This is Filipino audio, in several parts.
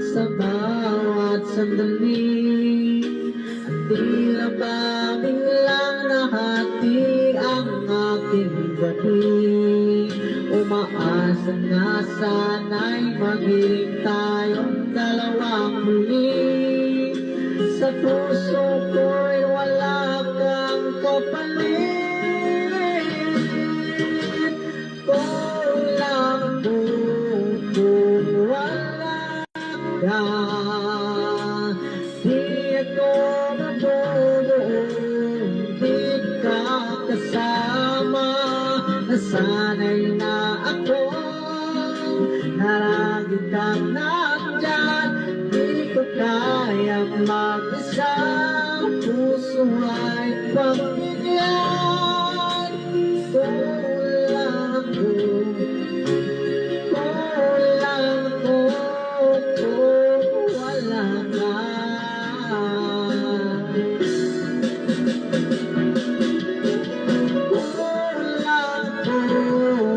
sa bawat sandali. At tila ba biglang nahati ang aking gabi. Umaasa nga sana'y maging tayong dalawang muli. Sa puso ko'y wala kang kapalit. Kulang kung wala ka. Di ako mabubuong di ka kasama. Nasanay na ako naragi kang nandyan. Di ko kaya mag-isa. Puso ay pagbigyan. Kulang ko kung wala ka. Kulang ko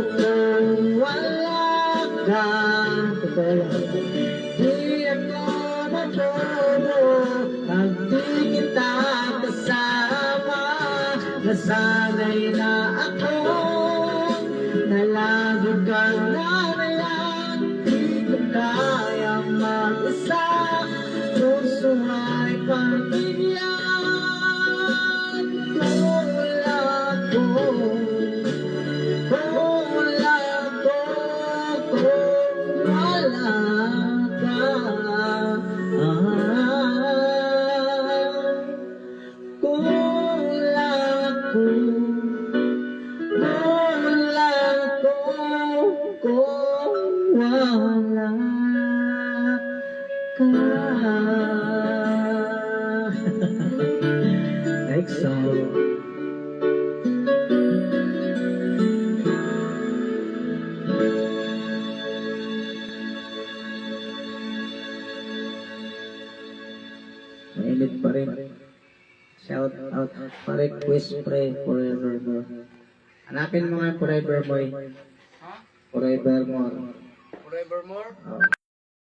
kung wala ka. Di ako mabobo pag di kita kasama. Nasanay na ako na lagi kang narayan. Di ko kaya mag-isa. Puso ay pagbigyan. Kulang ko kung wala ka. Kulang ko kung wala ka. Next song. Mainit pa rin. Shout out pa request pray forevermore. Hanapin mo nga forevermore. Ha? Forevermore. Forevermore? Oh.